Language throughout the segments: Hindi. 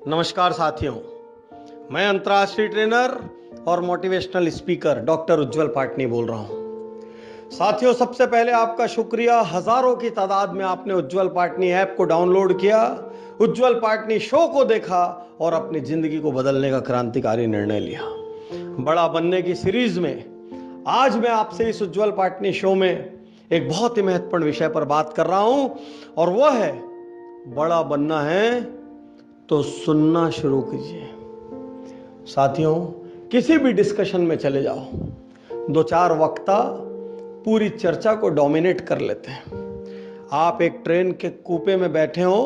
नमस्कार साथियों, मैं अंतर्राष्ट्रीय ट्रेनर और मोटिवेशनल स्पीकर डॉक्टर उज्जवल पाटनी बोल रहा हूं। साथियों, सबसे पहले आपका शुक्रिया। हजारों की तादाद में आपने उज्जवल पाटनी ऐप को डाउनलोड किया, उज्जवल पाटनी शो को देखा और अपनी जिंदगी को बदलने का क्रांतिकारी निर्णय लिया। बड़ा बनने की सीरीज में आज मैं आपसे इस उज्जवल पाटनी शो में एक बहुत ही महत्वपूर्ण विषय पर बात कर रहा हूं और वह है, बड़ा बनना है तो सुनना शुरू कीजिए। साथियों, किसी भी डिस्कशन में चले जाओ, दो चार वक्ता पूरी चर्चा को डोमिनेट कर लेते हैं। आप एक ट्रेन के कूपे में बैठे हो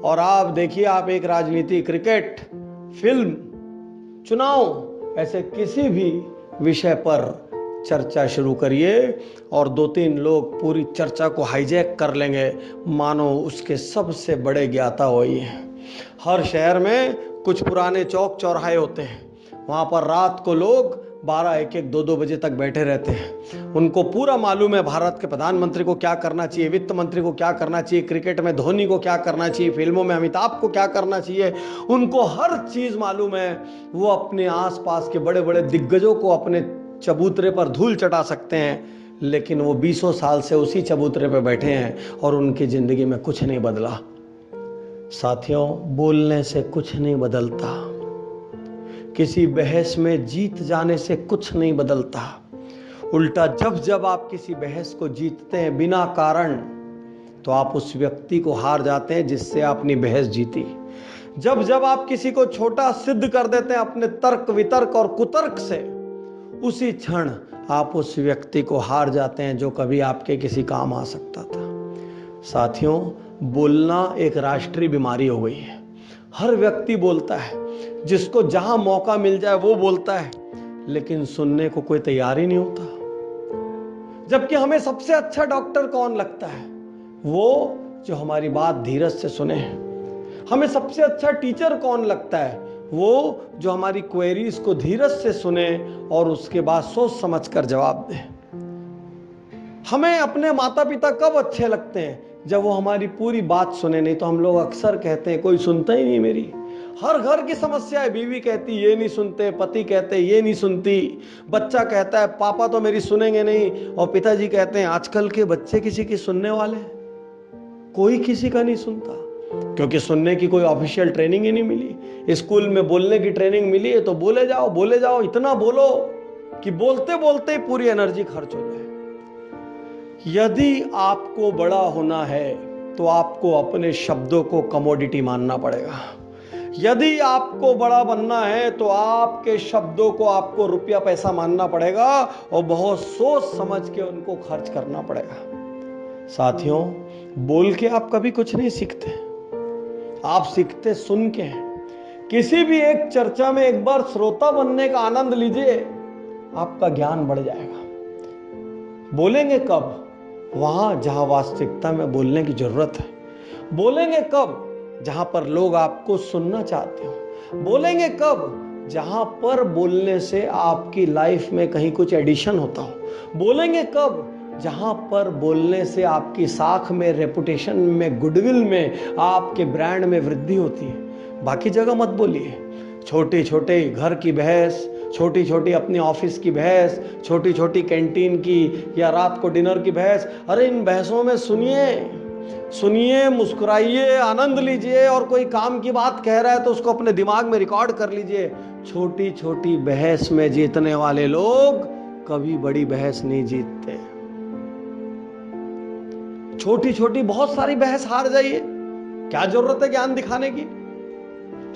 और आप देखिए, आप एक राजनीति, क्रिकेट, फिल्म, चुनाव, ऐसे किसी भी विषय पर चर्चा शुरू करिए और दो तीन लोग पूरी चर्चा को हाईजैक कर लेंगे, मानो उसके सबसे बड़े ज्ञाता वही हैं। हर शहर में कुछ पुराने चौक चौराहे होते हैं, वहाँ पर रात को लोग 12, 1, 1, 2, 2 बजे तक बैठे रहते हैं। उनको पूरा मालूम है भारत के प्रधानमंत्री को क्या करना चाहिए, वित्त मंत्री को क्या करना चाहिए, क्रिकेट में धोनी को क्या करना चाहिए, फिल्मों में अमिताभ को क्या करना चाहिए। उनको हर चीज़ मालूम है। वो अपने आसपास के बड़े बड़े दिग्गजों को अपने चबूतरे पर धूल चटा सकते हैं, लेकिन वो 20 साल से उसी चबूतरे पर बैठे हैं और उनकी ज़िंदगी में कुछ नहीं बदला। साथियों, बोलने से कुछ नहीं बदलता, किसी बहस में जीत जाने से कुछ नहीं बदलता। उल्टा जब जब आप किसी बहस को जीतते हैं बिना कारण, तो आप उस व्यक्ति को हार जाते हैं जिससे आपने बहस जीती। जब जब आप किसी को छोटा सिद्ध कर देते हैं अपने तर्क वितर्क और कुतर्क से, उसी क्षण आप उस व्यक्ति को हार जाते हैं जो कभी आपके किसी काम आ सकता था। साथियों, बोलना एक राष्ट्रीय बीमारी हो गई है। हर व्यक्ति बोलता है, जिसको जहां मौका मिल जाए वो बोलता है, लेकिन सुनने को कोई तैयार ही नहीं होता। जबकि हमें सबसे अच्छा डॉक्टर कौन लगता है? वो जो हमारी बात धीरज से सुने। हमें सबसे अच्छा टीचर कौन लगता है? वो जो हमारी क्वेरीज को धीरज से सुने और उसके बाद सोच समझ कर जवाब दे। हमें अपने माता पिता कब अच्छे लगते हैं? जब वो हमारी पूरी बात सुने। नहीं तो हम लोग अक्सर कहते हैं कोई सुनता ही नहीं मेरी। हर घर की समस्या है, बीवी कहती ये नहीं सुनते, पति कहते ये नहीं सुनती, बच्चा कहता है पापा तो मेरी सुनेंगे नहीं, और पिताजी कहते हैं आजकल के बच्चे किसी की सुनने वाले? कोई किसी का नहीं सुनता, क्योंकि सुनने की कोई ऑफिशियल ट्रेनिंग ही नहीं मिली। स्कूल में बोलने की ट्रेनिंग मिली है तो बोले जाओ, इतना बोलो कि बोलते बोलते ही पूरी एनर्जी खर्च हो जाए। यदि आपको बड़ा होना है तो आपको अपने शब्दों को कमोडिटी मानना पड़ेगा। यदि आपको बड़ा बनना है तो आपके शब्दों को आपको रुपया पैसा मानना पड़ेगा और बहुत सोच समझ के उनको खर्च करना पड़ेगा। साथियों, बोल के आप कभी कुछ नहीं सीखते, आप सीखते सुन के। किसी भी एक चर्चा में एक बार श्रोता बनने का आनंद लीजिए, आपका ज्ञान बढ़ जाएगा। बोलेंगे कब? वहां जहां वास्तविकता में बोलने की जरूरत है। बोलेंगे कब? जहां पर लोग आपको सुनना चाहते हो। बोलेंगे कब? जहां पर बोलने से आपकी लाइफ में कहीं कुछ एडिशन होता हो। बोलेंगे कब? जहां पर बोलने से आपकी साख में, रेपुटेशन में, गुडविल में, आपके ब्रांड में वृद्धि होती है। बाकी जगह मत बोलिए। छोटे छोटे घर की बहस, छोटी छोटी अपनी ऑफिस की बहस, छोटी छोटी कैंटीन की या रात को डिनर की बहस, अरे इन बहसों में सुनिए, मुस्कुराइए, आनंद लीजिए। और कोई काम की बात कह रहा है तो उसको अपने दिमाग में रिकॉर्ड कर लीजिए। छोटी छोटी बहस में जीतने वाले लोग कभी बड़ी बहस नहीं जीतते। छोटी छोटी बहुत सारी बहस हार जाइए, क्या जरूरत है ज्ञान दिखाने की?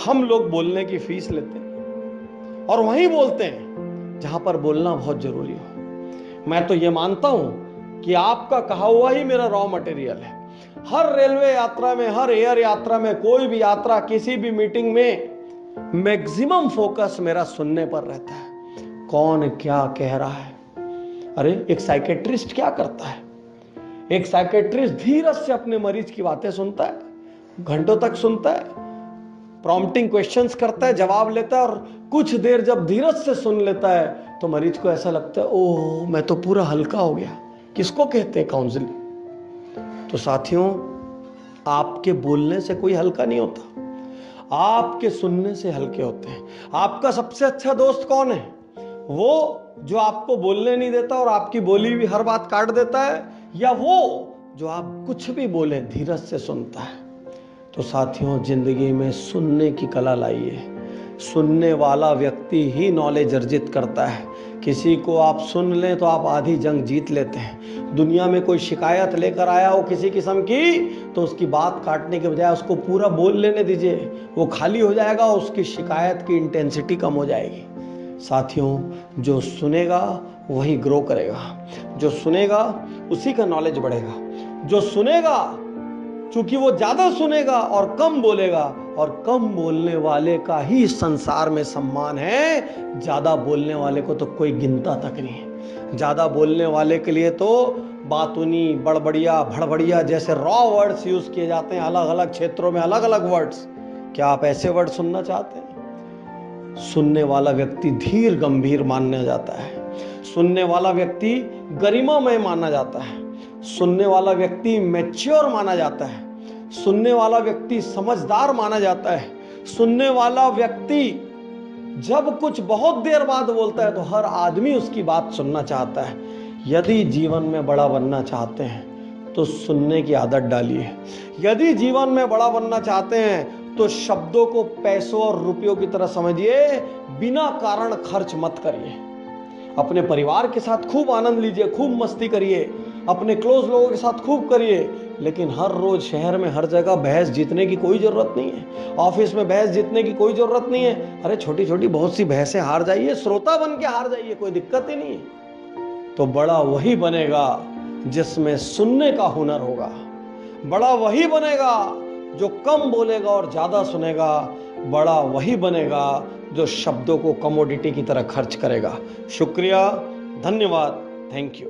हम लोग बोलने की फीस लेते हैं और वहीं बोलते हैं जहां पर बोलना बहुत जरूरी हो। मैं तो ये मानता हूं कि आपका कहा हुआ ही मेरा रॉ मटेरियल है। हर रेलवे यात्रा में, हर एयर यात्रा में, कोई भी यात्रा, किसी भी मीटिंग में मैक्सिमम फोकस मेरा सुनने पर रहता है। कौन क्या कह रहा है? अरे एक साइकेट्रिस्ट क्या करता है? एक साइकेट्रिस्ट धीरज से अपने मरीज की बातें सुनता है, घंटों तक सुनता है, प्रॉम्प्टिंग क्वेश्चंस करता है, जवाब लेता है, और कुछ देर जब धीरज से सुन लेता है तो मरीज को ऐसा लगता है ओह मैं तो पूरा हल्का हो गया। किसको कहते हैं काउंसलिंग। तो साथियों, आपके बोलने से कोई हल्का नहीं होता। आपके सुनने से हल्के होते हैं। आपका सबसे अच्छा दोस्त कौन है? वो जो आपको बोलने नहीं देता और आपकी बोली भी हर बात काट देता है, या वो जो आप कुछ भी बोले धीरज से सुनता है? तो साथियों, जिंदगी में सुनने की कला लाइए। सुनने वाला व्यक्ति ही नॉलेज अर्जित करता है। किसी को आप सुन लें तो आप आधी जंग जीत लेते हैं। दुनिया में कोई शिकायत लेकर आया हो किसी किस्म की, तो उसकी बात काटने के बजाय उसको पूरा बोल लेने दीजिए। वो खाली हो जाएगा, उसकी शिकायत की इंटेंसिटी कम हो जाएगी। साथियों, जो सुनेगा वही ग्रो करेगा। जो सुनेगा उसी का नॉलेज बढ़ेगा। जो सुनेगा, चूंकि वो ज्यादा सुनेगा और कम बोलेगा, और कम बोलने वाले का ही संसार में सम्मान है। ज्यादा बोलने वाले को तो कोई गिनता तक नहीं है। ज्यादा बोलने वाले के लिए तो बातूनी, बड़बड़िया, भड़बड़िया जैसे रॉ वर्ड्स यूज किए जाते हैं, अलग अलग क्षेत्रों में अलग अलग वर्ड्स। क्या आप ऐसे वर्ड सुनना चाहते हैं? सुनने वाला व्यक्ति धीर गंभीर माना जाता है। सुनने वाला व्यक्ति गरिमामय माना जाता है। सुनने वाला व्यक्ति मैच्योर माना जाता है। सुनने वाला व्यक्ति समझदार माना जाता है। सुनने वाला व्यक्ति जब कुछ बहुत देर बाद बोलता है तो हर आदमी उसकी बात सुनना चाहता है। यदि जीवन में बड़ा बनना चाहते हैं तो सुनने की आदत डालिए। यदि जीवन में बड़ा बनना चाहते हैं तो शब्दों को पैसों और रुपयों की तरह समझिए, बिना कारण खर्च मत करिए। अपने परिवार के साथ खूब आनंद लीजिए, खूब मस्ती करिए, अपने क्लोज लोगों के साथ खूब करिए, लेकिन हर रोज शहर में हर जगह बहस जीतने की कोई जरूरत नहीं है। ऑफिस में बहस जीतने की कोई जरूरत नहीं है। अरे छोटी छोटी बहुत सी बहसें हार जाइए, श्रोता बन के हार जाइए, कोई दिक्कत ही नहीं है। तो बड़ा वही बनेगा जिसमें सुनने का हुनर होगा। बड़ा वही बनेगा जो कम बोलेगा और ज्यादा सुनेगा। बड़ा वही बनेगा जो शब्दों को कमोडिटी की तरह खर्च करेगा। शुक्रिया, धन्यवाद, थैंक यू।